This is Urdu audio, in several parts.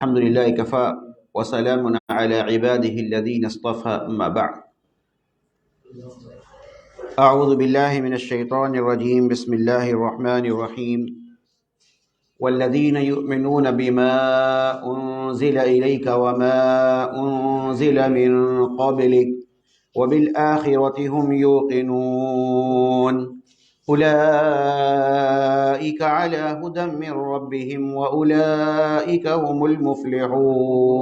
الحمد لله كفى وسلام على عباده الذين اصطفى أما بعد أعوذ بالله من الشيطان الرجيم بسم الله الرحمن الرحيم والذين يؤمنون بما أنزل إليك وما أنزل من قبلك وبالآخرة هم يوقنون أولئك على هدى من ربهم وأولئك هم المفلحون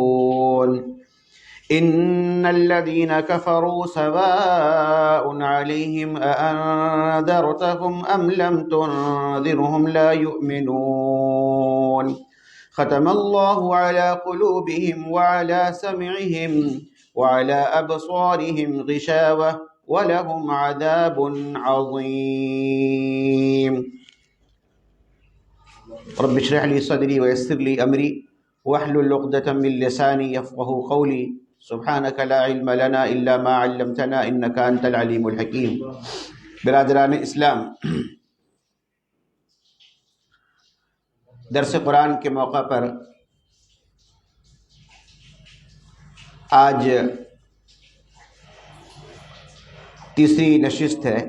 إن الذين كفروا سواء عليهم أأنذرتهم أم لم تنذرهم لا يؤمنون ختم الله على قلوبهم وعلى سمعهم وعلى أبصارهم غشاوة وَلَهُمْ عَذَابٌ عَظِيمٌ رب اشرح لي صدري ويسر لي أمري واحلل عقدة من لساني يفقهوا قولي سبحانك لا علم لنا إلا ما علمتنا إنك أنت العليم الحكيم برادران اسلام، درس قرآن کے موقع پر آج تیسری نشست ہے۔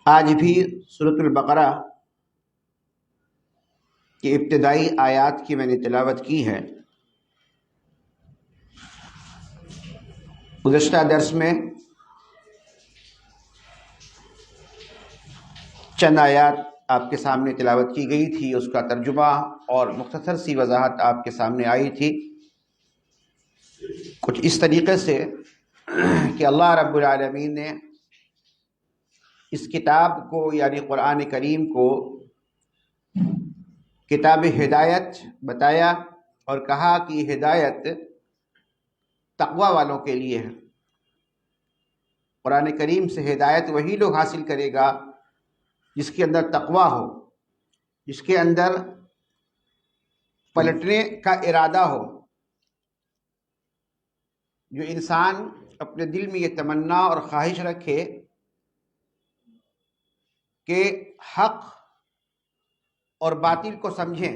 آج بھی سورۃ البقرہ کی ابتدائی آیات کی میں نے تلاوت کی ہے۔ گزشتہ درس میں چند آیات آپ کے سامنے تلاوت کی گئی تھی، اس کا ترجمہ اور مختصر سی وضاحت آپ کے سامنے آئی تھی، کچھ اس طریقے سے کہ اللہ رب العالمین نے اس کتاب کو یعنی قرآن کریم کو کتاب ہدایت بتایا اور کہا کہ ہدایت تقوی والوں کے لیے ہے۔ قرآن کریم سے ہدایت وہی لوگ حاصل کرے گا جس کے اندر تقوی ہو، جس کے اندر پلٹنے کا ارادہ ہو، جو انسان اپنے دل میں یہ تمنا اور خواہش رکھے کہ حق اور باطل کو سمجھیں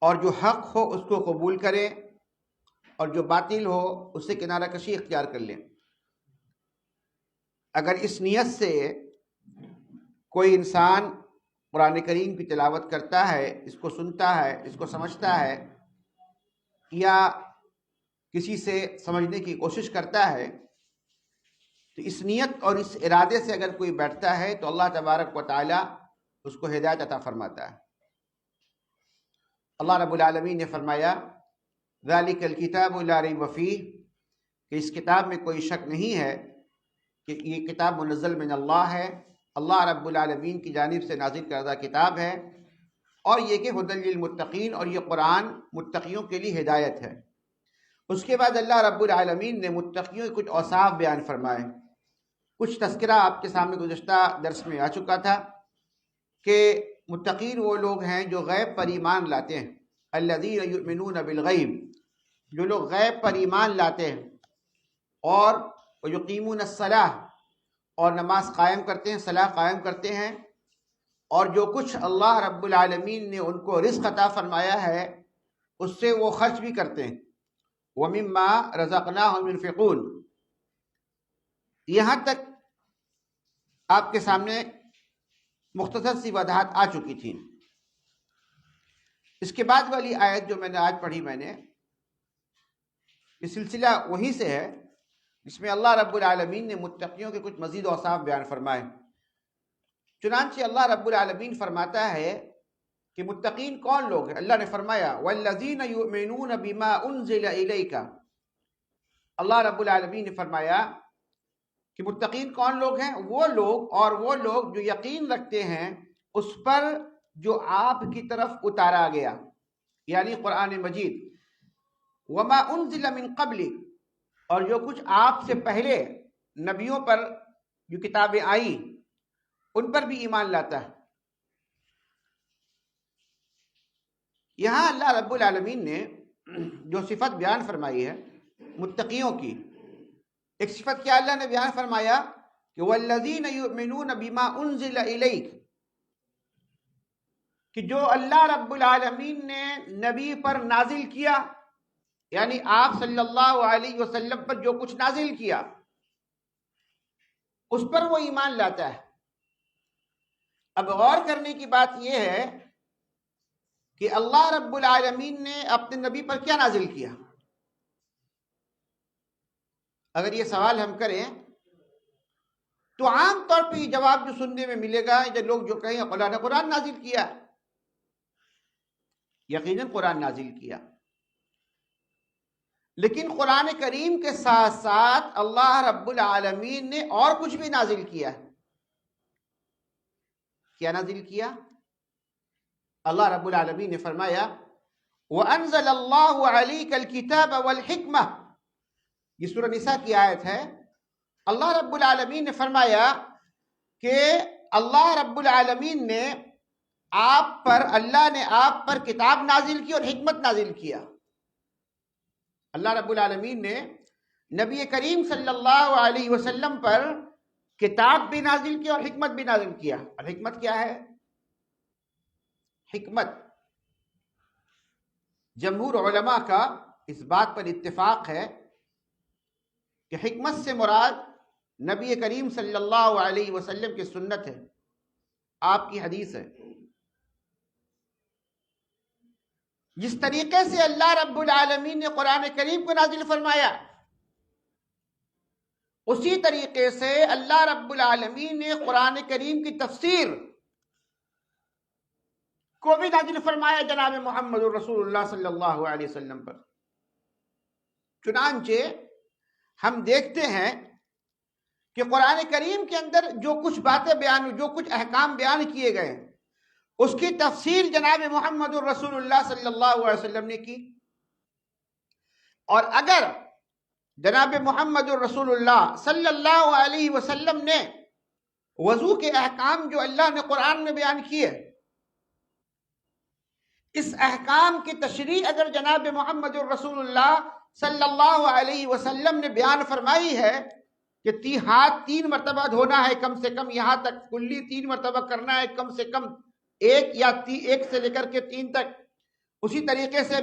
اور جو حق ہو اس کو قبول کریں اور جو باطل ہو اس سے کنارہ کشی اختیار کر لیں۔ اگر اس نیت سے کوئی انسان قرآن کریم کی تلاوت کرتا ہے، اس کو سنتا ہے، اس کو سمجھتا ہے یا کسی سے سمجھنے کی کوشش کرتا ہے، تو اس نیت اور اس ارادے سے اگر کوئی بیٹھتا ہے تو اللہ تبارک و تعالی اس کو ہدایت عطا فرماتا ہے۔ اللہ رب العالمین نے فرمایا ذَلِكَ الْكِتَابُ لَا رَيْبَ فِيهِ کہ اس کتاب میں کوئی شک نہیں ہے کہ یہ کتاب منزل من اللہ ہے، اللہ رب العالمین کی جانب سے نازل کردہ کتاب ہے، اور یہ کہ ھدی للمتقین، اور یہ قرآن متقیوں کے لیے ہدایت ہے۔ اس کے بعد اللہ رب العالمین نے متقیوں کے کچھ اوصاف بیان فرمائے۔ کچھ تذکرہ آپ کے سامنے گزشتہ درس میں آ چکا تھا کہ متقین وہ لوگ ہیں جو غیب پر ایمان لاتے ہیں، الذین یؤمنون بالغیب، جو لوگ غیب پر ایمان لاتے ہیں اور یقیمون الصلاۃ، اور نماز قائم کرتے ہیں، صلاح قائم کرتے ہیں، اور جو کچھ اللہ رب العالمین نے ان کو رزق عطا فرمایا ہے اس سے وہ خرچ بھی کرتے ہیں، وَمِمَّا رَزَقْنَاهُمْ يُنْفِقُونَ۔ یہاں تک آپ کے سامنے مختصر سی وضاحت آ چکی تھی۔ اس کے بعد والی آیت جو میں نے آج پڑھی یہ سلسلہ وہی سے ہے جس میں اللہ رب العالمین نے متقیوں کے کچھ مزید اوصاف بیان فرمائے۔ چنانچہ اللہ رب العالمین فرماتا ہے کہ متقین کون لوگ ہیں۔ اللہ نے فرمایا وَالَّذِينَ يُؤْمِنُونَ بِمَا أُنزِلَ إِلَيْكَ، اللہ رب العالمین نے فرمایا کہ متقین کون لوگ ہیں؟ وہ لوگ جو یقین رکھتے ہیں اس پر جو آپ کی طرف اتارا گیا، یعنی قرآن مجید، وَمَا أُنزِلَ مِن قَبْلِكَ، اور جو کچھ آپ سے پہلے نبیوں پر جو کتابیں آئیں ان پر بھی ایمان لاتا ہے۔ یہاں اللہ رب العالمین نے جو صفت بیان فرمائی ہے متقیوں کی، ایک صفت کیا اللہ نے بیان فرمایا کہ والذین یؤمنون بما انزل الیک، کہ جو اللہ رب العالمین نے نبی پر نازل کیا، یعنی آپ صلی اللہ علیہ وسلم پر جو کچھ نازل کیا اس پر وہ ایمان لاتا ہے۔ اب غور کرنے کی بات یہ ہے کہ اللہ رب العالمین نے اپنے نبی پر کیا نازل کیا؟ اگر یہ سوال ہم کریں تو عام طور پہ یہ جواب جو سننے میں ملے گا، جو لوگ جو کہیں قرآن نازل کیا، یقیناً قرآن نازل کیا، لیکن قرآن کریم کے ساتھ ساتھ اللہ رب العالمین نے اور کچھ بھی نازل کیا ہے۔ کیا نازل کیا؟ اللہ رب العالمین نے فرمایا وَأَنزَلَ اللَّهُ عَلَيْكَ الْكِتَابَ وَالْحِكْمَةَ، یہ سورہ نساء کی آیت ہے۔ اللہ رب العالمین نے فرمایا کہ اللہ رب العالمین نے اللہ نے آپ پر کتاب نازل کی اور حکمت نازل کیا۔ اللہ رب العالمین نے نبی کریم صلی اللہ علیہ وسلم پر کتاب بھی نازل کی اور حکمت بھی نازل کیا۔ اور حکمت کیا ہے؟ حکمت، جمہور علماء کا اس بات پر اتفاق ہے کہ حکمت سے مراد نبی کریم صلی اللہ علیہ وسلم کی سنت ہے، آپ کی حدیث ہے۔ جس طریقے سے اللہ رب العالمین نے قرآن کریم کو نازل فرمایا، اسی طریقے سے اللہ رب العالمین نے قرآن کریم کی تفسیر کو بھی نازل فرمایا جناب محمد رسول اللہ صلی اللہ علیہ وسلم پر۔ چنانچہ ہم دیکھتے ہیں کہ قرآن کریم کے اندر جو کچھ باتیں جو کچھ احکام بیان کیے گئے اس کی تفصیل جناب محمد رسول اللہ صلی اللہ علیہ وسلم نے کی۔ اور اگر جناب محمد رسول اللہ صلی اللہ علیہ وسلم نے وضو کے احکام جو اللہ نے قرآن میں بیان کیے، اس احکام کی تشریح اگر جناب محمد رسول اللہ صلی اللہ علیہ وسلم نے بیان فرمائی ہے کہ ہاتھ 3 مرتبہ دھونا ہے کم سے کم، یہاں تک کلی 3 مرتبہ کرنا ہے کم سے کم، 1 سے لے کر کے 3 تک، اسی طریقے سے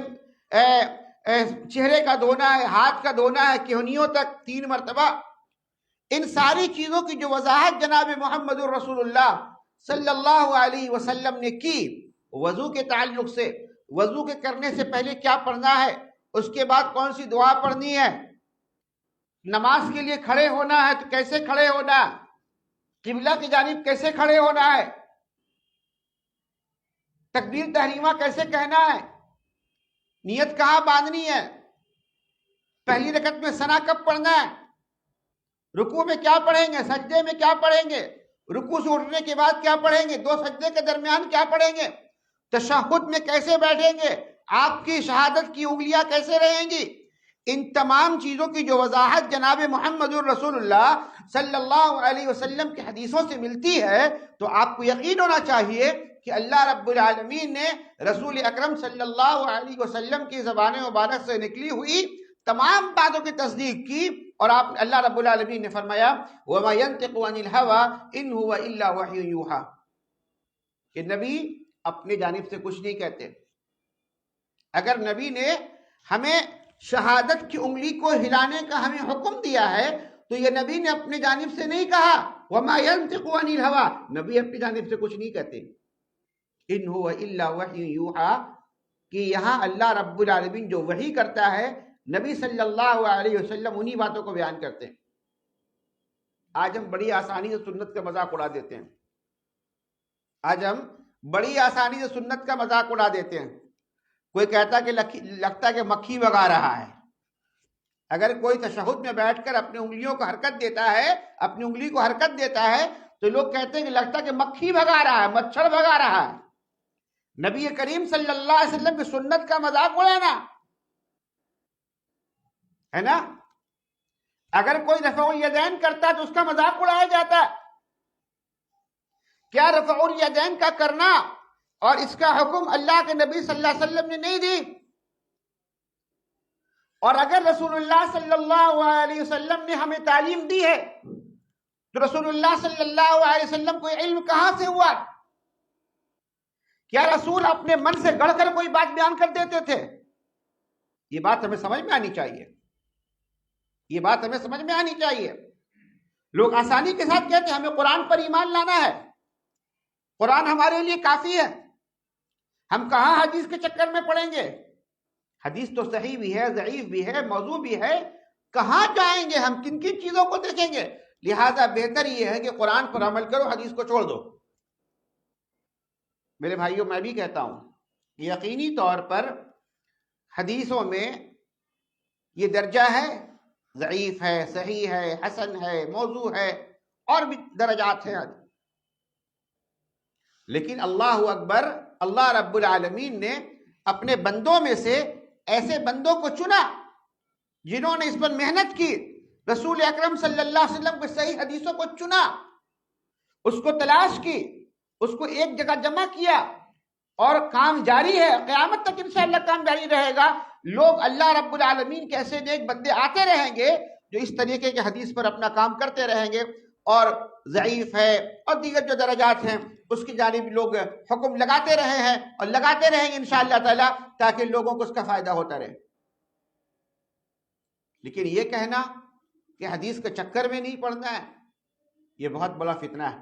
چہرے کا دھونا ہے، ہاتھ کا دھونا ہے کہنیوں تک 3 مرتبہ، ان ساری چیزوں کی جو وضاحت جناب محمد رسول اللہ صلی اللہ علیہ وسلم نے کی، وضو کے تعلق سے، وضو کے کرنے سے پہلے کیا پڑھنا ہے، اس کے بعد کون سی دعا پڑھنی ہے، نماز کے لیے کھڑے ہونا ہے تو کیسے کھڑے ہونا ہے، قبلہ کی جانب کیسے کھڑے ہونا ہے، تکبیر تحریمہ کیسے کہنا ہے، نیت کہاں باندھنی ہے، پہلی رکعت میں ثنا کب پڑھنا ہے، رکوع میں کیا پڑھیں گے، سجدے میں کیا پڑھیں گے، رکوع سے اٹھنے کے بعد کیا پڑھیں گے، 2 سجدے کے درمیان کیا پڑھیں گے، تشہد میں کیسے بیٹھیں گے، آپ کی شہادت کی انگلیاں کیسے رہیں گی، ان تمام چیزوں کی جو وضاحت جناب محمد رسول اللہ صلی اللہ علیہ وسلم کی حدیثوں سے ملتی ہے، تو آپ کو یقین ہونا چاہیے کہ اللہ رب العالمین نے رسول اکرم صلی اللہ علیہ وسلم کی زبان مبارک سے نکلی ہوئی تمام باتوں کی تصدیق کی، اور اللہ رب العالمین نے فرمایا وَمَا يَنْتِقُ عَنِ الْهَوَىٰ إِنْ هُوَ إِلَّا وَحْيٌ يُوحَىٰ، کہ نبی اپنی جانب سے کچھ نہیں کہتے۔ اگر نبی نے ہمیں شہادت کی انگلی کو ہلانے کا ہمیں حکم دیا ہے تو یہ نبی نے اپنی جانب سے نہیں کہا، وَمَا يَنْتِقُ عَنِ الْهَوَىٰ، نبی اپنی جانب سے کچھ نہیں کہتے، إِنْ هُوَ إِلَّا وَحْيٌ يُوحَىٰ، کہ یہاں اللہ رب العالمین جو وحی کرتا ہے نبی صلی اللہ علیہ وسلم انہی باتوں کو بیان کرتے ہیں۔ آج ہم بڑی آسانی سے سنت کا مذاق اڑا دیتے ہیں، آج ہم بڑی آسانی سے سنت کا مذاق اڑا دیتے ہیں۔ کوئی کہتا کہ لگتا کہ مکھی بھگا رہا ہے، اگر کوئی تشہد میں بیٹھ کر اپنی انگلیوں کو حرکت دیتا ہے، اپنی انگلی کو حرکت دیتا ہے، تو لوگ کہتے ہیں کہ لگتا کہ مکھی بھگا رہا ہے، مچھر بھگا رہا ہے۔ نبی کریم صلی اللہ علیہ وسلم کی سنت کا مذاق اڑانا ہے نا؟ اگر کوئی رفع الیدین کرتا ہے تو اس کا مذاق اڑایا جاتا ہے۔ کیا رفع الیدین کا کرنا اور اس کا حکم اللہ کے نبی صلی اللہ علیہ وسلم نے نہیں دی؟ اور اگر رسول اللہ صلی اللہ علیہ وسلم نے ہمیں تعلیم دی ہے تو رسول اللہ صلی اللہ علیہ وسلم کو علم کہاں سے ہوا؟ کیا رسول اپنے من سے گڑھ کر کوئی بات بیان کر دیتے تھے؟ یہ بات ہمیں سمجھ میں آنی چاہیے، یہ بات ہمیں سمجھ میں آنی چاہیے۔ لوگ آسانی کے ساتھ کہتے ہیں ہمیں قرآن پر ایمان لانا ہے، قرآن ہمارے لیے کافی ہے، ہم کہاں حدیث کے چکر میں پڑیں گے؟ حدیث تو صحیح بھی ہے، ضعیف بھی ہے، موضوع بھی ہے، کہاں جائیں گے ہم؟ کن کن چیزوں کو دیکھیں گے؟ لہذا بہتر یہ ہے کہ قرآن پر عمل کرو، حدیث کو چھوڑ دو۔ میرے بھائیوں، میں بھی کہتا ہوں یقینی طور پر حدیثوں میں یہ درجہ ہے، ضعیف ہے، صحیح ہے، حسن ہے، موضوع ہے، اور بھی درجات ہیں، لیکن اللہ اکبر، اللہ رب العالمین نے اپنے بندوں میں سے ایسے بندوں کو چنا جنہوں نے اس پر محنت کی، رسول اکرم صلی اللہ علیہ وسلم کے صحیح حدیثوں کو چنا، اس کو تلاش کی، اس کو ایک جگہ جمع کیا، اور کام جاری ہے، قیامت تک انشاءاللہ کام جاری رہے گا۔ لوگ اللہ رب العالمین کے ایسے نیک بندے آتے رہیں گے جو اس طریقے کے حدیث پر اپنا کام کرتے رہیں گے، اور ضعیف ہے اور دیگر جو درجات ہیں اس کی جانب لوگ حکم لگاتے رہے ہیں اور لگاتے رہیں گے انشاءاللہ تعالی، تاکہ لوگوں کو اس کا فائدہ ہوتا رہے۔ لیکن یہ کہنا کہ حدیث کے چکر میں نہیں پڑنا ہے، یہ بہت بڑا فتنہ ہے۔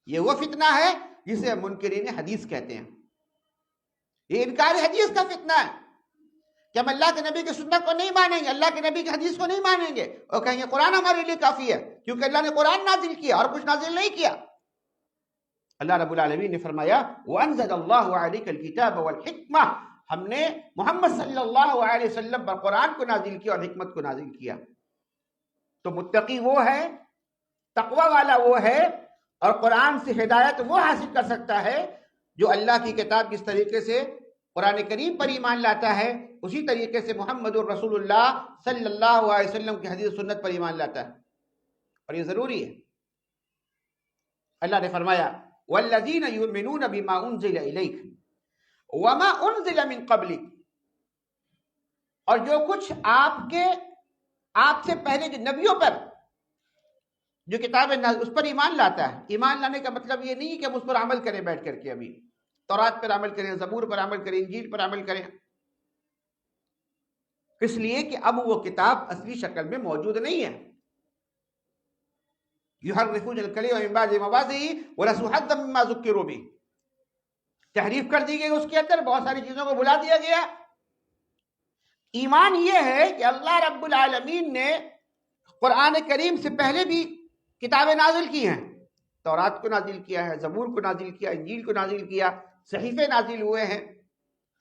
یہ وہ فتنہ ہے جسے منکرین حدیث کہتے ہیں، یہ انکار حدیث کا فتنہ ہے کہ ہم اللہ کے نبی کی سنت کو نہیں مانیں گے، اللہ کے نبی کی حدیث کو نہیں مانیں گے، اور کہیں گے قرآن ہمارے لیے کافی ہے، کیونکہ اللہ نے قرآن نازل کیا اور کچھ نازل نہیں کیا۔ اللہ رب العالمین نے فرمایا وَأَنزَلَ اللَّهُ عَلَيْكَ الْكِتَابَ وَالْحِكْمَةَ، ہم نے محمد صلی اللہ علیہ وسلم پر قرآن کو نازل کیا اور حکمت کو نازل کیا۔ تو متقی وہ ہے، تقوی والا وہ ہے، اور قرآن سے ہدایت وہ حاصل کر سکتا ہے جو اللہ کی کتاب جس طریقے سے قرآن کریم پر ایمان لاتا ہے، اسی طریقے سے محمد الرسول اللہ صلی اللہ علیہ وسلم کی حدیث سنت پر ایمان لاتا ہے، اور یہ ضروری ہے۔ اللہ نے فرمایا وَالَّذِينَ يُؤْمِنُونَ بِمَا أُنزِلَ إِلَيْكَ وَمَا أُنزِلَ مِن قَبْلِكَ، اور جو کچھ آپ سے پہلے جو نبیوں پر جو کتابیں اس پر ایمان لاتا ہے۔ ایمان لانے کا مطلب یہ نہیں کہ ہم اس پر عمل کریں بیٹھ کر کے، ابھی تورات پر عمل کریں، زبور پر عمل کریں، انجیل پر عمل کریں، اس لیے کہ اب وہ کتاب اصلی شکل میں موجود نہیں ہے۔ يُحَرِّفُونَ الْكَلِمَ مِن بَعْدِ مَوَاضِعِهِ وَنَسُوا حَظًّا مِّمَّا ذُكِّرُوا بِهِ، تحریف کر دی گئی اس کے اندر، بہت ساری چیزوں کو بھلا دیا گیا۔ ایمان یہ ہے کہ اللہ رب العالمین نے قرآن کریم سے پہلے بھی کتابیں نازل کی ہیں، تورات کو نازل کیا ہے، زبور کو نازل کیا، انجیل کو نازل کیا، صحیفے نازل ہوئے ہیں۔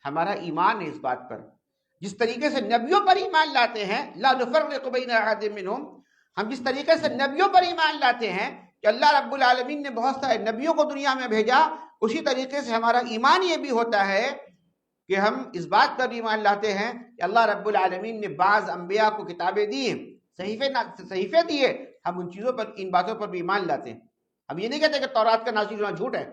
ہمارا ایمان ہے اس بات پر، جس طریقے سے نبیوں پر ایمان لاتے ہیں، لا نفرق بین احد منہم، ہم جس طریقے سے نبیوں پر ایمان لاتے ہیں کہ اللہ رب العالمین نے بہت سارے نبیوں کو دنیا میں بھیجا، اسی طریقے سے ہمارا ایمان یہ بھی ہوتا ہے کہ ہم اس بات پر ایمان لاتے ہیں کہ اللہ رب العالمین نے بعض انبیاء کو کتابیں دی، صحیفے دیے، ہم ان چیزوں پر، ان باتوں پر بھی ایمان لاتے ہیں۔ ہم یہ نہیں کہتے کہ تورات کا نازل ہونا جھوٹ ہے،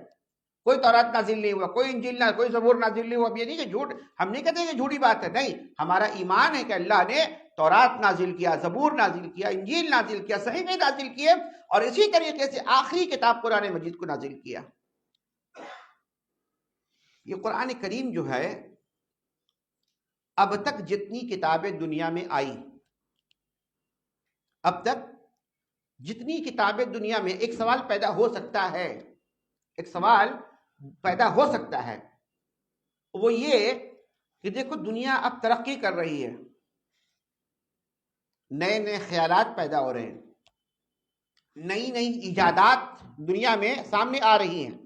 کوئی تورات نازل نہیں ہوا، کوئی انجیل نہ، کوئی زبور نازل نہیں ہوا، اب یہ نہیں کہ جھوٹ، ہم نہیں کہتے کہ جھوٹی بات ہے، نہیں، ہمارا ایمان ہے کہ اللہ نے تورات نازل کیا، زبور نازل کیا، انجیل نازل کیا، صحیفے نازل کیے، اور اسی طریقے سے آخری کتاب قرآن مجید کو نازل کیا۔ یہ قرآن کریم جو ہے، اب تک جتنی کتابیں دنیا میں آئی، اب تک جتنی کتابیں دنیا میں، ایک سوال پیدا ہو سکتا ہے، ایک سوال پیدا ہو سکتا ہے، وہ یہ کہ دیکھو دنیا اب ترقی کر رہی ہے، نئے نئے خیالات پیدا ہو رہے ہیں، نئی نئی ایجادات دنیا میں سامنے آ رہی ہیں،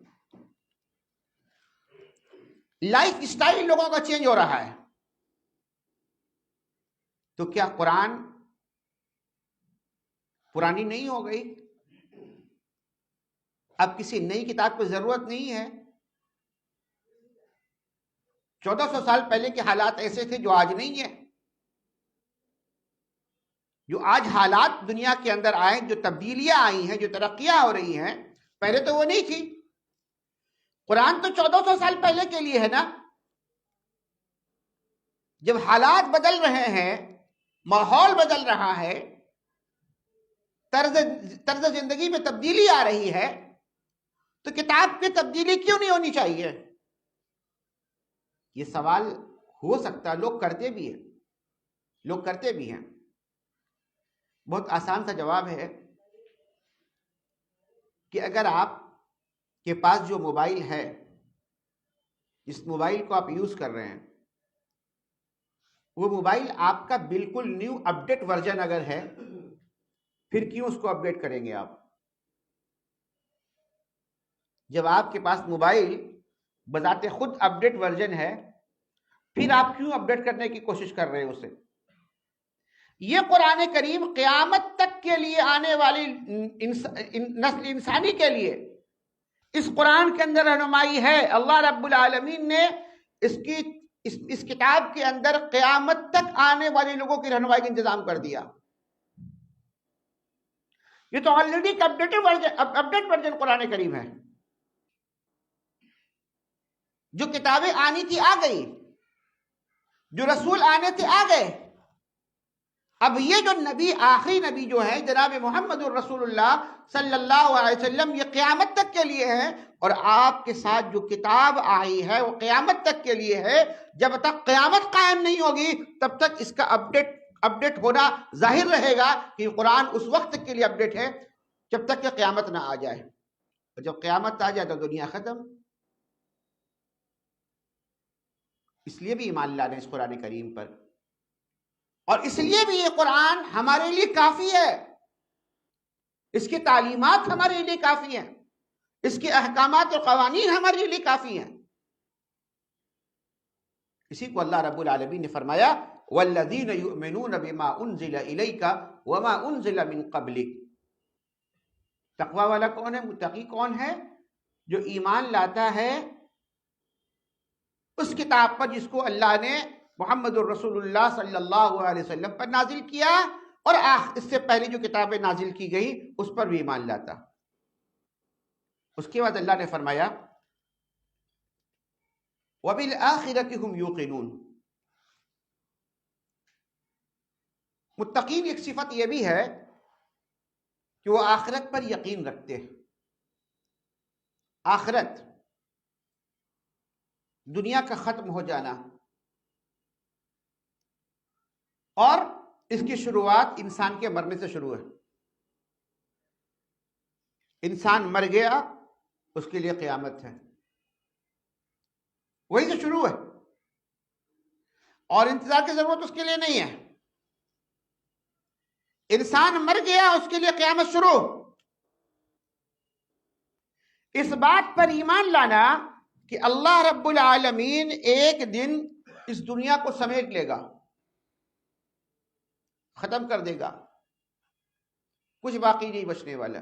لائف اسٹائل لوگوں کا چینج ہو رہا ہے، تو کیا قرآن پرانی نہیں ہو گئی؟ اب کسی نئی کتاب کی ضرورت نہیں ہے؟ 1400 سال پہلے کے حالات ایسے تھے جو آج نہیں ہیں، جو آج حالات دنیا کے اندر آئے، جو تبدیلیاں آئی ہیں، جو ترقیاں ہو رہی ہیں، پہلے تو وہ نہیں تھی۔ قرآن تو 1400 سال پہلے کے لیے ہے نا۔ جب حالات بدل رہے ہیں، ماحول بدل رہا ہے، طرز زندگی میں تبدیلی آ رہی ہے تو کتاب کی تبدیلی کیوں نہیں ہونی چاہیے؟ یہ سوال ہو سکتا ہے، لوگ کرتے بھی ہیں۔ بہت آسان سا جواب ہے کہ اگر آپ کے پاس جو موبائل ہے، جس موبائل کو آپ یوز کر رہے ہیں، وہ موبائل آپ کا بالکل نیو اپڈیٹ ورژن اگر ہے، پھر کیوں اس کو اپڈیٹ کریں گے آپ؟ جب آپ کے پاس موبائل بذات خود اپڈیٹ ورژن ہے، پھر آپ کیوں اپڈیٹ کرنے کی کوشش کر رہے ہیں اسے؟ یہ قرآن کریم قیامت تک کے لیے آنے والی نسل انسانی کے لیے اس قرآن کے اندر رہنمائی ہے۔ اللہ رب العالمین نے اس کتاب کے اندر قیامت تک آنے والے لوگوں کی رہنمائی کا انتظام کر دیا۔ یہ تو آلریڈی اپڈیٹ ورژن قرآن کریم ہے۔ جو کتابیں آنی تھی آ گئی، جو رسول آنے تھے آ گئے۔ اب یہ جو نبی، آخری نبی جو ہے جناب محمد الرسول اللہ صلی اللہ علیہ وسلم، یہ قیامت تک کے لیے ہے، اور آپ کے ساتھ جو کتاب آئی ہے وہ قیامت تک کے لیے ہے۔ جب تک قیامت قائم نہیں ہوگی تب تک اس کا اپڈیٹ ہونا ظاہر رہے گا کہ قرآن اس وقت کے لیے اپڈیٹ ہے جب تک کہ قیامت نہ آ جائے، اور جب قیامت آ جائے تو دنیا ختم۔ اس لیے بھی ایمان لانے اس قرآن کریم پر، اور اس لیے بھی یہ قرآن ہمارے لیے کافی ہے، اس کی تعلیمات ہمارے لیے کافی ہیں، اس کے احکامات اور قوانین ہمارے لیے کافی ہیں۔ اسی کو اللہ رب العالمین نے فرمایا والذین یؤمنون بما انزل الیک وما انزل من قبلک۔ تقوی والا کون ہے؟ متقی کون ہے؟ جو ایمان لاتا ہے اس کتاب پر جس کو اللہ نے محمد الرسول اللہ صلی اللہ علیہ وسلم پر نازل کیا، اور اس سے پہلے جو کتابیں نازل کی گئی اس پر بھی ایمان لاتا۔ اس کے بعد اللہ نے فرمایا وَبِالْآخِرَةِ هُمْ يُوقِنُونَ۔ متقین ایک صفت یہ بھی ہے کہ وہ آخرت پر یقین رکھتے ہیں۔ آخرت، دنیا کا ختم ہو جانا، اور اس کی شروعات انسان کے مرنے سے شروع ہے۔ انسان مر گیا، اس کے لیے قیامت ہے، وہی سے شروع ہے، اور انتظار کی ضرورت اس کے لیے نہیں ہے۔ انسان مر گیا، اس کے لیے قیامت شروع۔ اس بات پر ایمان لانا کہ اللہ رب العالمین ایک دن اس دنیا کو سمیٹ لے گا، ختم کر دے گا، کچھ باقی نہیں بچنے والا،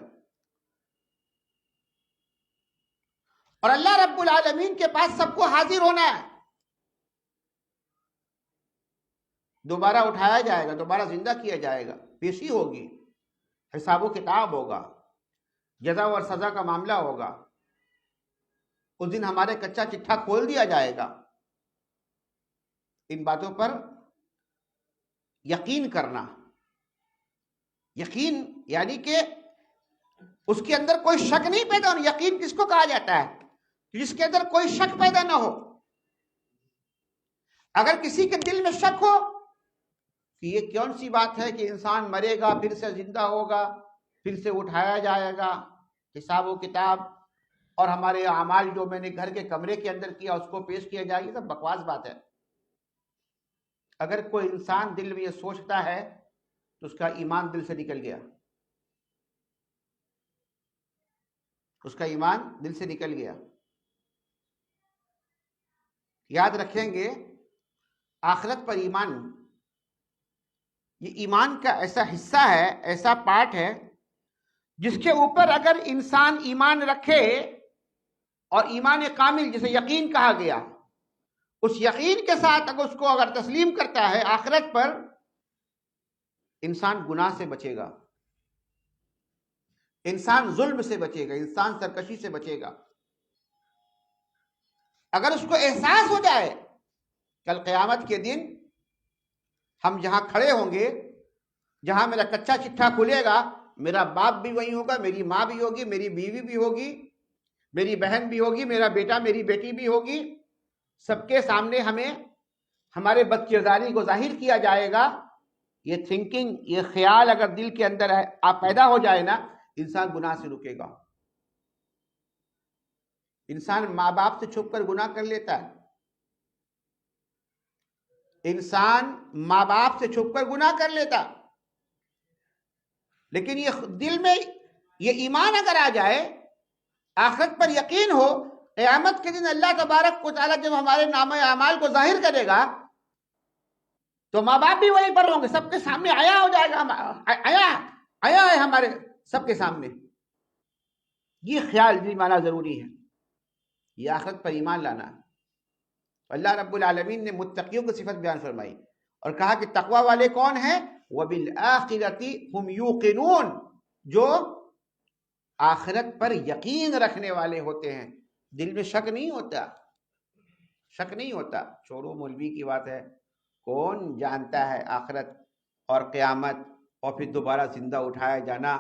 اور اللہ رب العالمین کے پاس سب کو حاضر ہونا ہے۔ دوبارہ اٹھایا جائے گا، دوبارہ زندہ کیا جائے گا، پیشی ہوگی، حساب و کتاب ہوگا، جزا اور سزا کا معاملہ ہوگا۔ اس دن ہمارے کچا چٹھا کھول دیا جائے گا۔ ان باتوں پر یقین کرنا، یقین یعنی کہ اس کے اندر کوئی شک نہیں پیدا ہونا۔ یقین کس کو کہا جاتا ہے؟ جس کے اندر کوئی شک پیدا نہ ہو۔ اگر کسی کے دل میں شک ہو کہ یہ کون سی بات ہے کہ انسان مرے گا، پھر سے زندہ ہوگا، پھر سے اٹھایا جائے گا، حساب و کتاب اور ہمارے اعمال جو میں نے گھر کے کمرے کے اندر کیا اس کو پیش کیا جائے، یہ سب بکواس بات ہے۔ اگر کوئی انسان دل میں یہ سوچتا ہے تو اس کا ایمان دل سے نکل گیا، اس کا ایمان دل سے نکل گیا۔ یاد رکھیں گے، آخرت پر ایمان یہ ایمان کا ایسا حصہ ہے، ایسا پارٹ ہے جس کے اوپر اگر انسان ایمان رکھے، اور ایمان کامل جسے یقین کہا گیا، اس یقین کے ساتھ اگر اس کو اگر تسلیم کرتا ہے، آخرت پر انسان گناہ سے بچے گا، انسان ظلم سے بچے گا، انسان سرکشی سے بچے گا۔ اگر اس کو احساس ہو جائے کل قیامت کے دن ہم جہاں کھڑے ہوں گے، جہاں میرا کچا چٹھا کھلے گا، میرا باپ بھی وہی ہوگا، میری ماں بھی ہوگی، میری بیوی بھی ہوگی، میری بہن بھی ہوگی، میرا بیٹا میری بیٹی بھی ہوگی، سب کے سامنے ہمیں ہمارے بد کرداری کو ظاہر کیا جائے گا. یہ تھنکنگ، یہ خیال اگر دل کے اندر آپ پیدا ہو جائے نا، انسان گناہ سے رکے گا. انسان ماں باپ سے چھپ کر گناہ کر لیتا ہے، انسان ماں باپ سے چھپ کر گناہ کر لیتا، لیکن یہ دل میں یہ ایمان اگر آ جائے، آخرت پر یقین ہو، قیامت کے دن اللہ تبارک و تعالیٰ جب ہمارے نامہ اعمال کو ظاہر کرے گا تو ماں باپ بھی وہیں پر ہوں گے، سب کے سامنے آیا ہو جائے گا، آیا ہے ہمارے سب کے سامنے. یہ خیال بھی مانا ضروری ہے، یہ آخرت پر ایمان لانا. اللہ رب العالمین نے متقیوں کی صفت بیان فرمائی اور کہا کہ تقوی والے کون ہیں؟ وَبِالْآخِرَةِ هُمْ يُوقِنُونَ، جو آخرت پر یقین رکھنے والے ہوتے ہیں. دل میں شک نہیں ہوتا، شک نہیں ہوتا. چھوڑو مولوی کی بات ہے، کون جانتا ہے آخرت اور قیامت اور پھر دوبارہ زندہ اٹھایا جانا.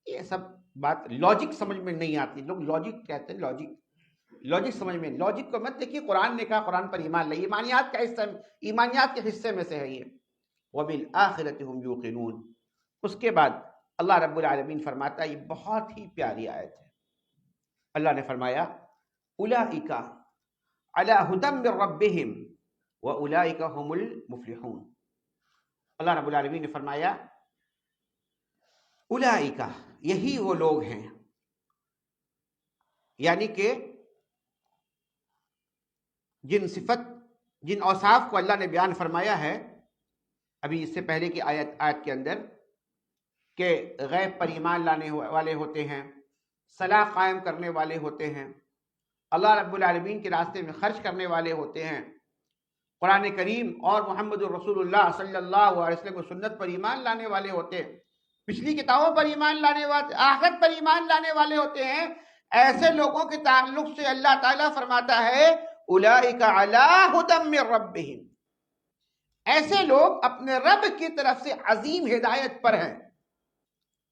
یہ سب بات لاجک سمجھ میں نہیں آتی. لوگ لاجک کہتے ہیں، لاجک سمجھ میں، لاجک کو مت دیکھیے. قرآن نے کہا قرآن پر ایمان لائیے، ایمانیات کا حصہ، ایمانیات کے حصے میں سے ہے یہ. وَبِالْآخِرَةِ هُمْ يُوقِنُونَ. اس کے بعد اللہ رب العالمین فرماتا ہے، یہ بہت ہی پیاری آیت ہے. اللہ نے فرمایا اولئک علی ھدی من ربہم واولئک ھم المفلحون. اللہ رب العالمین نے فرمایا اولئک، یہی وہ لوگ ہیں، یعنی کہ جن اوصاف کو اللہ نے بیان فرمایا ہے ابھی اس سے پہلے کی آیت کے اندر، کہ غیب پر ایمان لانے والے ہوتے ہیں، صلاح قائم کرنے والے ہوتے ہیں، اللہ رب العالمین کے راستے میں خرچ کرنے والے ہوتے ہیں، قرآن کریم اور محمد الرسول اللہ صلی اللہ علیہ وسلم کی سنت پر ایمان لانے والے ہوتے ہیں، پچھلی کتابوں پر ایمان لانے والے، آخرت پر ایمان لانے والے ہوتے ہیں. ایسے لوگوں کے تعلق سے اللہ تعالیٰ فرماتا ہے اولئک علی ھدی من ربہم، ایسے لوگ اپنے رب کی طرف سے عظیم ہدایت پر ہیں.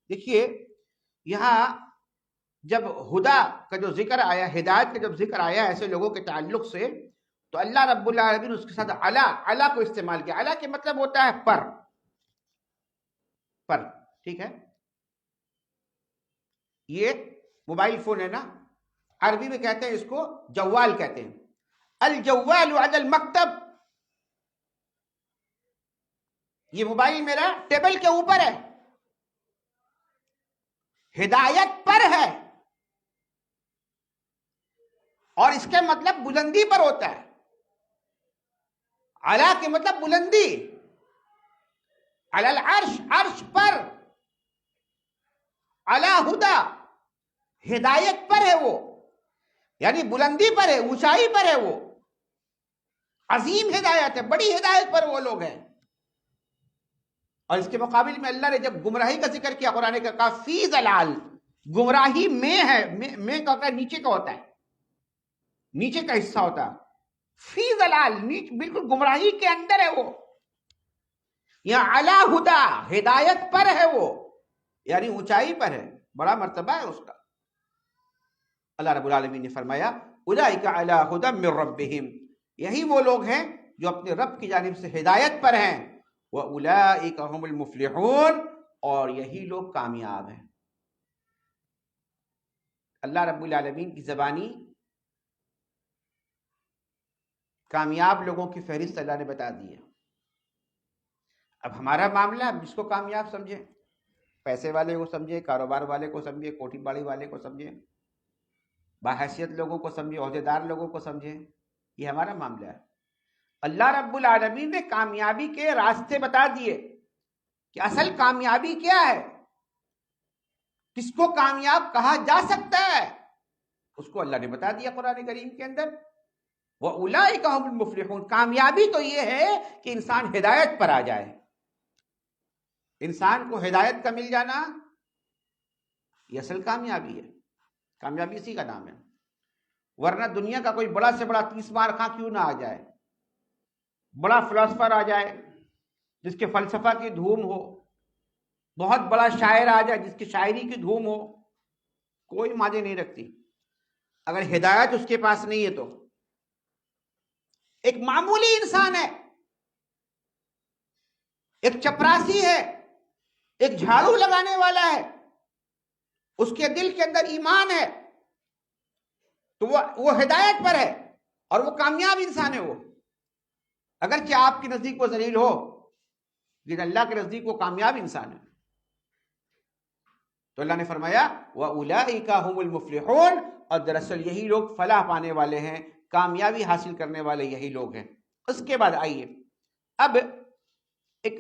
دیکھیے یہاں جب ہدا کا جو ذکر آیا، ہدایت کا جب ذکر آیا ایسے لوگوں کے تعلق سے، تو اللہ رب العالمین اس کے ساتھ علی کو استعمال کیا. علی کے مطلب ہوتا ہے پر، ٹھیک ہے. یہ موبائل فون ہے نا، عربی میں کہتے ہیں اس کو جوال کہتے ہیں. الجوال علی المکتب، یہ موبائل میرا ٹیبل کے اوپر ہے، ہدایت پر ہے، اور اس کے مطلب بلندی پر ہوتا ہے. علی کے مطلب بلندی، علی العرش، عرش پر، علی ہدا، ہدایت پر ہے وہ، یعنی بلندی پر ہے، اونچائی پر ہے وہ، عظیم ہدایت ہے، بڑی ہدایت پر وہ لوگ ہیں. اور اس کے مقابل میں اللہ نے جب گمراہی کا ذکر کیا قرآن کا، کہا فی ضلال، گمراہی میں ہے، میں کا نیچے کا ہوتا ہے، نیچے کا حصہ ہوتا ہے. فی ضلال، بالکل گمراہی کے اندر ہے وہ. یہاں علی ہدا، ہدایت پر ہے وہ، یعنی اونچائی پر ہے، بڑا مرتبہ ہے اس کا. اللہ رب العالمین نے فرمایا اولئک علی ھدی من ربہم، یہی وہ لوگ ہیں جو اپنے رب کی جانب سے ہدایت پر ہیں. واولئک ھم المفلحون، اور یہی لوگ کامیاب ہیں. اللہ رب العالمین کی زبانی کامیاب لوگوں کی فہرست اللہ نے بتا دی ہے. اب ہمارا معاملہ، ہم جس کو کامیاب سمجھیں، پیسے والے کو سمجھے، کاروبار والے کو سمجھے، کوٹھی باڑی والے کو سمجھے، باحیثیت لوگوں کو سمجھے، عہدیدار لوگوں کو سمجھے، یہ ہمارا معاملہ ہے. اللہ رب العالمین نے کامیابی کے راستے بتا دیے کہ اصل کامیابی کیا ہے، کس کو کامیاب کہا جا سکتا ہے، اس کو اللہ نے بتا دیا قرآن کریم کے اندر. وَأُولَئِكَ هُمُ الْمُفْلِحُونَ. کامیابی تو یہ ہے کہ انسان ہدایت پر آ جائے. انسان کو ہدایت کا مل جانا یہ اصل کامیابی ہے. کامیابی اسی کا نام ہے. ورنہ دنیا کا کوئی بڑا سے بڑا 30 مار خاں کیوں نہ آ جائے، بڑا فلاسفر آ جائے جس کے فلسفہ کی دھوم ہو، بہت بڑا شاعر آ جائے جس کی شاعری کی دھوم ہو، کوئی معنی نہیں رکھتی اگر ہدایت اس کے پاس نہیں ہے تو۔ ایک معمولی انسان ہے، ایک چپراسی ہے، ایک جھاڑو لگانے والا ہے، اس کے دل کے اندر ایمان ہے تو وہ ہدایت پر ہے اور وہ کامیاب انسان ہے۔ وہ اگرچہ آپ کے نزدیک وہ ذلیل ہو لیکن اللہ کے نزدیک وہ کامیاب انسان ہے۔ تو اللہ نے فرمایا وَأُولَئِكَ هُمُ الْمُفْلِحُونَ، اور دراصل یہی لوگ فلاح پانے والے ہیں، کامیابی حاصل کرنے والے یہی لوگ ہیں۔ اس کے بعد آئیے اب ایک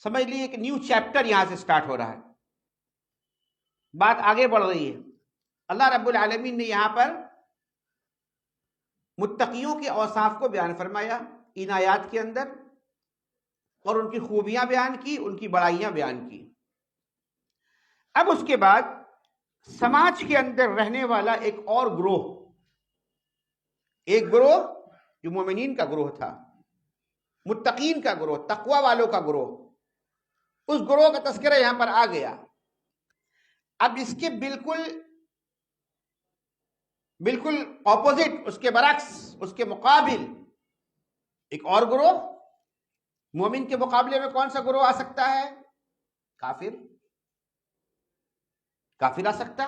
سمجھ لیے ایک نیو چیپٹر یہاں سے سٹارٹ ہو رہا ہے، بات آگے بڑھ رہی ہے۔ اللہ رب العالمین نے یہاں پر متقیوں کے اوصاف کو بیان فرمایا ان آیات کے اندر، اور ان کی خوبیاں بیان کی، ان کی بڑائیاں بیان کی۔ اب اس کے بعد سماج کے اندر رہنے والا ایک اور گروہ، ایک گروہ جو مومنین کا گروہ تھا، متقین کا گروہ، تقوی والوں کا گروہ، اس گروہ کا تذکرہ یہاں پر آ گیا۔ اب اس کے بالکل اپوزٹ، اس کے برعکس، اس کے مقابل ایک اور گروہ، مومن کے مقابلے میں کون سا گروہ آ سکتا ہے؟ کافر آ سکتا۔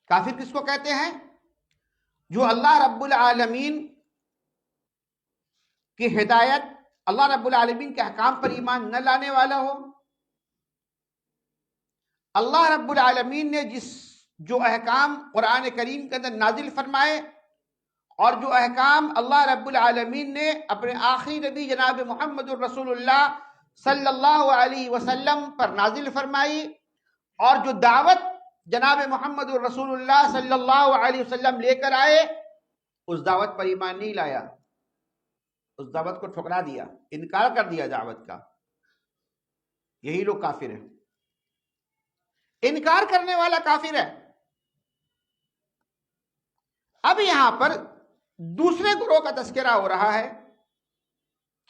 کافر کس کو کہتے ہیں؟ جو اللہ رب العالمین کی ہدایت، اللہ رب العالمین کے احکام پر ایمان نہ لانے والا ہو۔ اللہ رب العالمین نے جو احکام قرآن کریم کے اندر نازل فرمائے اور جو احکام اللہ رب العالمین نے اپنے آخری نبی جناب محمد الرسول اللہ صلی اللہ علیہ وسلم پر نازل فرمائی، اور جو دعوت جناب محمد الرسول اللہ صلی اللہ علیہ وسلم لے کر آئے، اس دعوت پر ایمان نہیں لایا، اس دعوت کو ٹھکرا دیا، انکار کر دیا دعوت کا، یہی لوگ کافر ہیں۔ انکار کرنے والا کافر ہے۔ اب یہاں پر دوسرے گروہ کا تذکرہ ہو رہا ہے،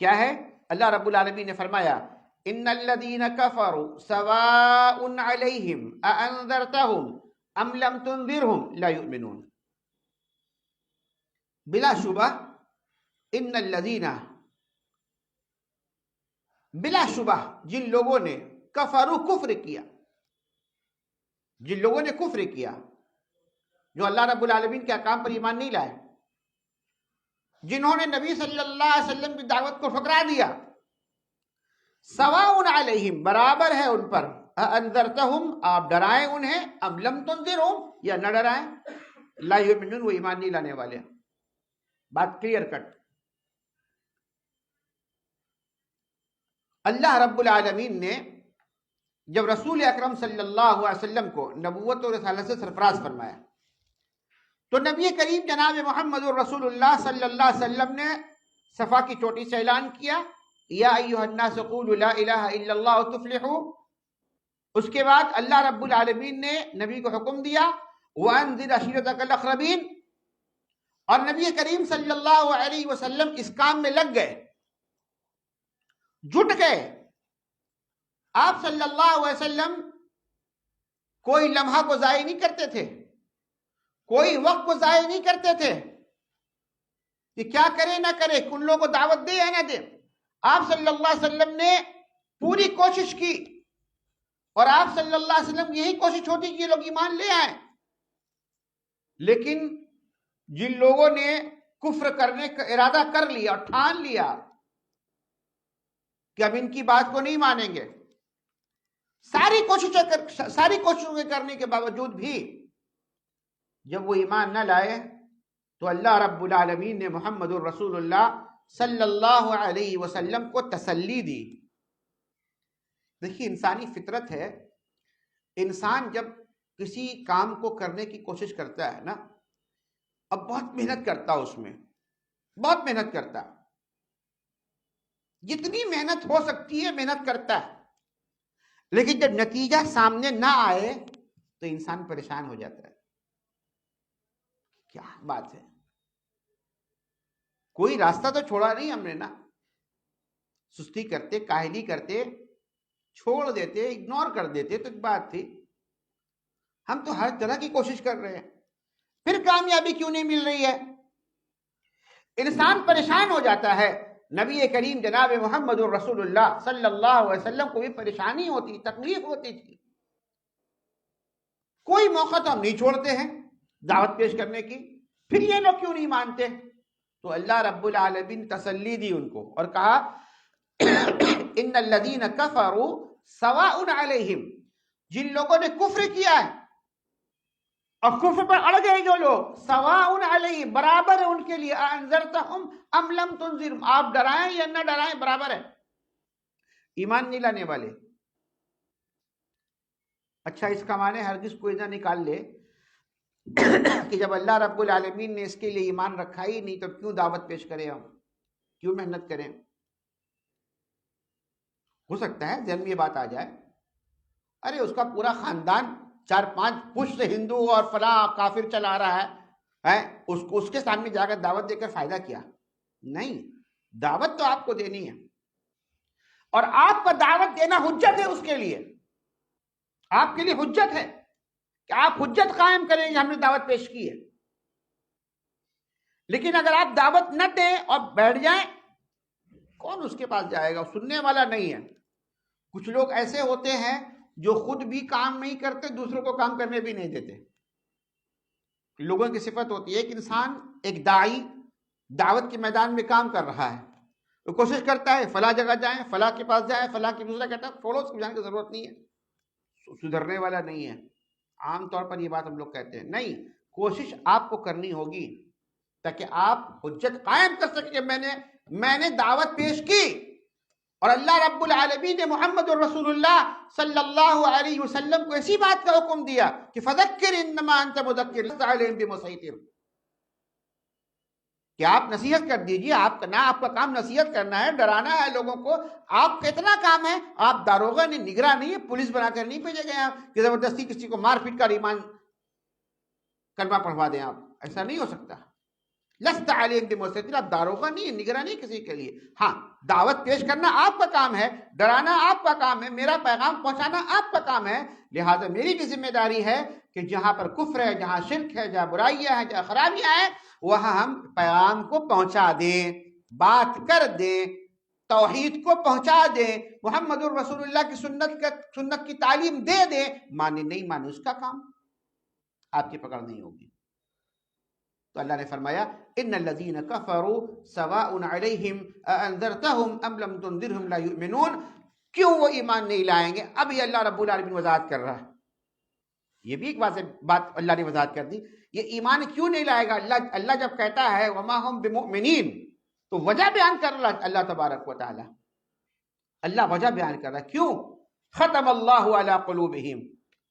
کیا ہے؟ اللہ رب العالمین نے فرمایا ان الذين كفروا سواء عليهم اانذرتهم ام لم تنذرهم لا يؤمنون۔ بلا شبہ ان الذين، بلا شبہ جن لوگوں نے کفروا کفر کیا، جن لوگوں نے کفر کیا، جو اللہ رب العالمین کے احکام پر ایمان نہیں لائے، جنہوں نے نبی صلی اللہ علیہ وسلم کی دعوت کو ٹھکرا دیا، سواء علیہم، برابر ہے ان پر، انذرتہم، آپ ڈرائیں انہیں، ام لم تنذرہم، یا نہ ڈرائیں، لا یؤمنون، وہ ایمان نہیں لانے والے۔ بات کلیئر کٹ۔ اللہ رب العالمین نے جب رسول اکرم صلی اللہ علیہ وسلم کو نبوت اور رسالت سے سرفراز فرمایا تو نبی کریم جناب محمد الرسول اللہ صلی اللہ علیہ وسلم نے صفا کی چوٹی سے اعلان کیا یا ایھا الناس قولوا لا الہ الا اللہ تفلحوا۔ اس کے بعد اللہ رب العالمین نے نبی کو حکم دیا وانذر عشیرتک الاقربین، اور نبی کریم صلی اللہ علیہ وسلم اس کام میں لگ گئے، جٹ گئے۔ آپ صلی اللہ علیہ وسلم کوئی لمحہ کو ضائع نہیں کرتے تھے، کوئی وقت کو ضائع نہیں کرتے تھے کہ کیا کرے نہ کرے، ان لوگوں کو دعوت دے یا نہ دے۔ آپ صلی اللہ علیہ وسلم نے پوری کوشش کی، اور آپ صلی اللہ علیہ وسلم کی یہی کوشش ہوتی کہ یہ لوگ ایمان لے آئیں، لیکن جن لوگوں نے کفر کرنے کا ارادہ کر لیا اور ٹھان لیا کہ اب ان کی بات کو نہیں مانیں گے، ساری کوششوں کے کرنے کے باوجود بھی جب وہ ایمان نہ لائے تو اللہ رب العالمین نے محمد الرسول اللہ صلی اللہ علیہ وسلم کو تسلی دی۔ دیکھیے انسانی فطرت ہے، انسان جب کسی کام کو کرنے کی کوشش کرتا ہے نا، اب بہت محنت کرتا اس میں، بہت محنت کرتا، جتنی محنت ہو سکتی ہے محنت کرتا ہے، لیکن جب نتیجہ سامنے نہ آئے تو انسان پریشان ہو جاتا ہے۔ کیا بات ہے، کوئی راستہ تو چھوڑا نہیں ہم نے نا، سستی کرتے، کاہلی کرتے، چھوڑ دیتے، اگنور کر دیتے تو ایک بات تھی. ہم تو ہر طرح کی کوشش کر رہے ہیں، پھر کامیابی کیوں نہیں مل رہی ہے؟ انسان پریشان ہو جاتا ہے. نبی کریم جناب محمد الرسول اللہ صلی اللہ علیہ وسلم کو بھی پریشانی ہوتی، تکلیف ہوتی تھی. کوئی موقع تو ہم نہیں چھوڑتے ہیں دعوت پیش کرنے کی، پھر یہ لوگ کیوں نہیں مانتے؟ تو اللہ رب العالمین تسلی دی ان کو اور کہا ان الذین کفروا سواء علیہم، جن لوگوں نے کفر کیا ہے اور کفر پر اڑ گئے جو لوگ، سواء علیہم، برابر ہے ان کے لیے، انذرتہم ام لم تنذرہم، آپ ڈرائیں یا نہ ڈرائیں برابر ہے. ایمان نہیں لانے والے. اچھا اس کا معنی ہرگز کوئی نہ نکال لے کہ جب اللہ رب العالمین نے اس کے لیے ایمان رکھا ہی نہیں تو کیوں دعوت پیش کریں، ہم کیوں محنت کریں؟ ہو سکتا ہے ذہن میں یہ بات آ جائے، ارے اس کا پورا خاندان 4-5 پشت ہندو اور فلاں کافر چلا رہا ہے، اس کے سامنے جا کر دعوت دے کر فائدہ کیا؟ نہیں، دعوت تو آپ کو دینی ہے اور آپ کا دعوت دینا حجت ہے اس کے لیے، آپ کے لیے حجت ہے کہ آپ حجت قائم کریں کہ ہم نے دعوت پیش کی ہے. لیکن اگر آپ دعوت نہ دیں اور بیٹھ جائیں، کون اس کے پاس جائے گا؟ سننے والا نہیں ہے. کچھ لوگ ایسے ہوتے ہیں جو خود بھی کام نہیں کرتے، دوسروں کو کام کرنے بھی نہیں دیتے. لوگوں کی صفت ہوتی ہے، ایک انسان، ایک داعی دعوت کے میدان میں کام کر رہا ہے، وہ کوشش کرتا ہے فلاں جگہ جائیں، فلاں کے پاس جائیں، فلاں کی، دوسرا کہتا ہے چھوڑو، اس کو جانے کی ضرورت نہیں ہے، سدھرنے والا نہیں ہے. عام طور پر یہ بات ہم لوگ کہتے ہیں. نہیں، کوشش آپ کو کرنی ہوگی تاکہ آپ حجت قائم کر سکیں کہ میں نے دعوت پیش کی اور اللہ رب العالمین نے محمد الرسول اللہ صلی اللہ علیہ وسلم کو ایسی بات کا حکم دیا کہ فذکر انما انت مذکر لست علیہم بمسیطر، کہ آپ نصیحت کر دیجئے. آپ کا کام نصیحت کرنا ہے، ڈرانا ہے لوگوں کو. آپ کا اتنا کام ہے، آپ داروغہ نہیں، نگراں نہیں ہے، پولیس بنا کر نہیں بھیجے گئے آپ کہ زبردستی کسی کو مار پیٹ کر ایمان کلمہ پڑھوا دیں. آپ ایسا نہیں ہو سکتا. لست علیہم بمسیطر، آپ داروغہ نہیں ہے، نگراں نہیں کسی کے لیے. ہاں، دعوت پیش کرنا آپ کا کام ہے، ڈرانا آپ کا کام ہے، میرا پیغام پہنچانا آپ کا کام ہے. لہٰذا میری بھی ذمہ داری ہے کہ جہاں پر کفر ہے، جہاں شرک ہے، جہاں برائیاں ہیں، جہاں خرابیاں ہیں، وہاں ہم پیغام کو پہنچا دیں، بات کر دیں، توحید کو پہنچا دیں، محمد الرسول اللہ کی سنت کی تعلیم دے دیں. مانے نہیں مانے اس کا کام، آپ کی پکڑ نہیں ہوگی. تو اللہ نے فرمایا ان الذین کفروا سواء علیہم اانذرتہم ام لم تنذرہم لا یؤمنون. کیوں وہ ایمان نہیں لائیں گے؟ اب یہ اللہ رب العالمین وضاحت کر رہا ہے. یہ بھی ایک بات اللہ نے وضاحت کر دی. یہ ایمان کیوں نہیں لائے گا؟ اللہ جب کہتا ہے وما ہم بمؤمنین تو وجہ بیان کر رہا اللہ تبارک و تعالی. اللہ وجہ بیان کر رہا ہے. کیوں؟ ختم اللہ علی قلوبہم،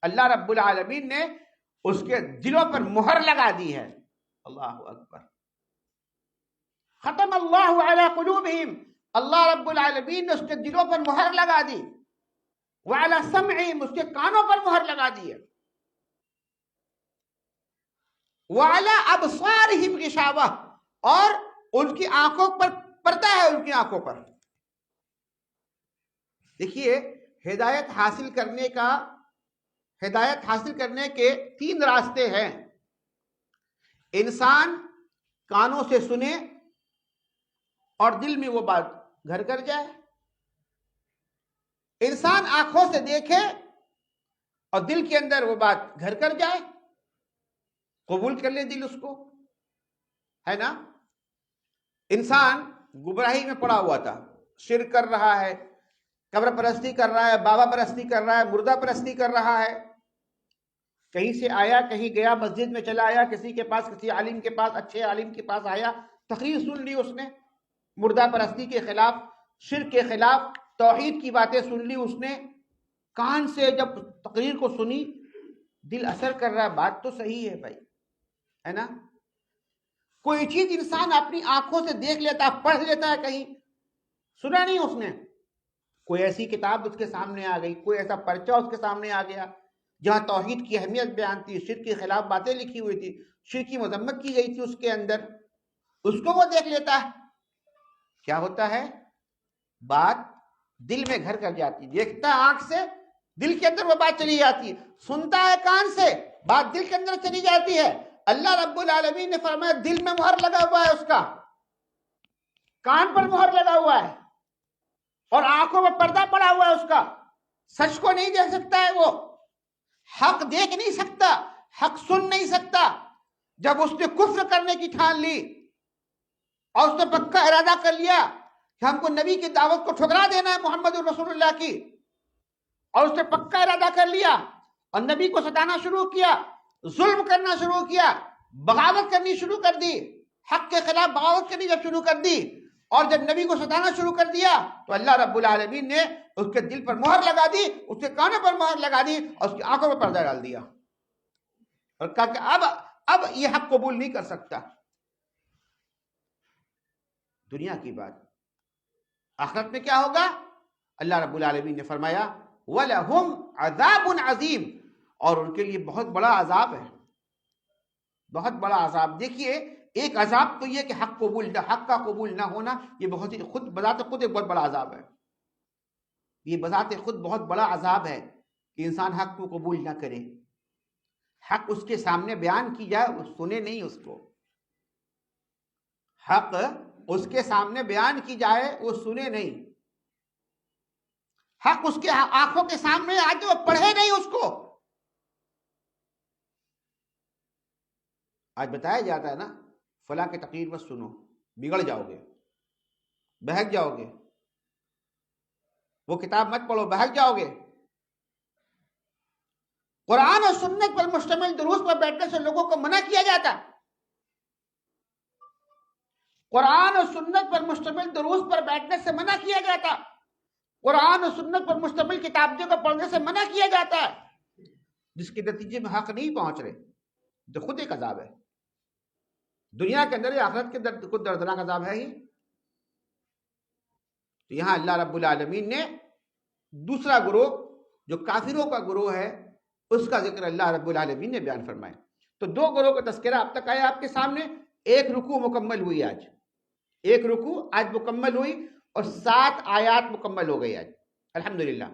اللہ رب العالمین نے اس کے دلوں پر مہر لگا دی ہے. اللہ اکبر. ختم اللہ علی قلوبہم، اللہ رب العالمین نے اس کے دلوں پر مہر لگا دی. وعلی سمعہم، اس کے کانوں پر مہر لگا دی ہے. وعلی ابصارہم غشاوہ، اور ان کی آنکھوں پر پردہ ہے، ان کی آنکھوں پر. دیکھیے، ہدایت حاصل کرنے کے 3 راستے ہیں. انسان کانوں سے سنے اور دل میں وہ بات گھر کر جائے. انسان آنکھوں سے دیکھے اور دل کے اندر وہ بات گھر کر جائے، قبول کر لے دل اس کو، ہے نا. انسان گمراہی میں پڑا ہوا تھا، شرک کر رہا ہے، قبر پرستی کر رہا ہے، بابا پرستی کر رہا ہے، مردہ پرستی کر رہا ہے. کہیں سے آیا، کہیں گیا، مسجد میں چلا آیا، کسی کے پاس، کسی عالم کے پاس، اچھے عالم کے پاس آیا، تقریر سن لی اس نے مردہ پرستی کے خلاف، شرک کے خلاف، توحید کی باتیں سن لی اس نے. کان سے جب تقریر کو سنی، دل اثر کر رہا ہے، بات تو صحیح ہے بھائی، ہے نا. کوئی چیز انسان اپنی آنکھوں سے دیکھ لیتا، پڑھ لیتا ہے، کہیں سنا نہیں اس نے. کوئی ایسی کتاب اس کے سامنے آ گئی، کوئی ایسا پرچہ اس کے سامنے آ گیا جہاں توحید کی اہمیت بیان تھی، شرک کے خلاف باتیں لکھی ہوئی تھی، شرک کی مذمت کی گئی تھی اس کے اندر، اس کو وہ دیکھ لیتا ہے. کیا ہوتا ہے؟ بات دل میں گھر کر جاتی ہے، دیکھتا ہے آنکھ سے، دل کے اندر وہ بات چلی جاتی ہے، سنتا ہے کان سے، بات دل کے اندر چلی جاتی ہے۔ اللہ رب العالمین نے فرمایا دل میں مہر لگا ہوا ہے، اس کا کان پر مہر لگا ہوا ہے اور آنکھوں میں پردہ پڑا ہوا ہے اس کا، سچ کو نہیں دیکھ سکتا ہے، وہ حق دیکھ نہیں سکتا، حق سن نہیں سکتا۔ جب اس نے کفر کرنے کی ٹھان لی اور اس نے پکا ارادہ کر لیا کہ ہم کو نبی کی دعوت کو ٹھکرا دینا ہے محمد رسول اللہ کی، اور اس نے پکا ارادہ کر لیا اور نبی کو ستانا شروع کیا، ظلم کرنا شروع کیا، بغاوت کرنی شروع کر دی، حق کے خلاف بغاوت کرنی جب شروع کر دی اور جب نبی کو ستانا شروع کر دیا تو اللہ رب العالمین نے اس کے دل پر مہر لگا دی، اس کے کانوں پر مہر لگا دی اور اس کی آنکھوں میں پردہ ڈال دیا اور کہا کہ اب یہ حق قبول نہیں کر سکتا۔ دنیا کی بات، آخرت میں کیا ہوگا؟ اللہ رب العالمین نے فرمایا وَلَهُمْ عَذَابٌ عَظِيمٌ، اور ان کے لیے بہت بڑا عذاب ہے، بہت بڑا عذاب۔ دیکھیے ایک عذاب تو یہ کہ حق کا قبول نہ ہونا، یہ بہت ہی خود بذات خود ایک بہت بڑا عذاب ہے، یہ بذات خود بہت بڑا عذاب ہے کہ انسان حق کو قبول نہ کرے، حق اس کے سامنے بیان کی جائے وہ سنے نہیں، اس کو حق اس کے سامنے بیان کی جائے وہ سنے نہیں، حق اس کے آنکھوں کے سامنے آ کے وہ پڑھے نہیں اس کو۔ آج بتایا جاتا ہے نا فلاں کی تقریر مت سنو، بگڑ جاؤ گے، بہک جاؤ گے، وہ کتاب مت پڑھو، بہک جاؤ گے۔ قرآن اور سنت پر مشتمل دروس پر بیٹھنے سے لوگوں کو منع کیا جاتا، قرآن اور سنت پر مشتمل دروس پر بیٹھنے سے منع کیا جاتا، قرآن اور سنت پر مشتمل کتابیں کو پڑھنے سے منع کیا جاتا ہے، جس کے نتیجے میں حق نہیں پہنچ رہے، جو خود ایک عذاب ہے دنیا کے اندر، آخرت کے اندر خود دردناک عذاب ہے ہی۔ تو یہاں اللہ رب العالمین نے دوسرا گروہ جو کافروں کا گروہ ہے اس کا ذکر اللہ رب العالمین نے بیان فرمایا۔ تو دو گروہ کا تذکرہ اب تک آیا آپ کے سامنے، ایک رکوع مکمل ہوئی آج، ایک رکوع آج مکمل ہوئی اور 7 آیات مکمل ہو گئی آج الحمدللہ۔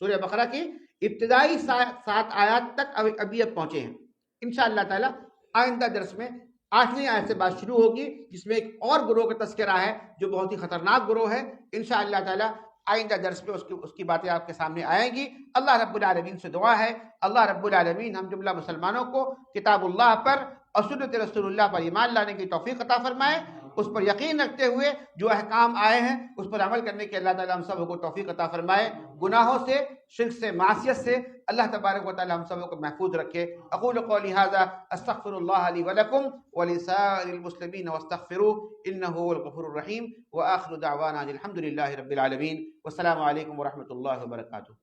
سورہ بقرہ کی ابتدائی 7 آیات تک ابھی اب پہنچے ہیں۔ انشاءاللہ تعالی آئندہ درس میں 8ویں آیت سے بات شروع ہوگی جس میں ایک اور گروہ کا تذکرہ ہے جو بہت ہی خطرناک گروہ ہے۔ انشاءاللہ تعالی آئندہ درس میں اس کی باتیں آپ کے سامنے آئیں گی۔ اللہ رب العالمین سے دعا ہے اللہ رب العالمین ہم جملہ مسلمانوں کو کتاب اللہ پر اور سنت رسول اللہ پر ایمان لانے کی توفیق عطا فرمائے، اس پر یقین رکھتے ہوئے جو احکام آئے ہیں اس پر عمل کرنے کے اللہ تعالی ہم سب کو توفیق عطا فرمائے، گناہوں سے، شرک سے، معصیت سے اللہ تبارک و تعالی ہم سب کو محفوظ رکھے۔ اقول قولی ھذا استغفر اللہ لی ولکم ولسائر المسلمین واستغفروه انہ هو الغفور الرحیم، وآخر دعوانا الحمد للہ رب العالمین، والسلام علیکم ورحمۃ اللہ وبرکاتہ۔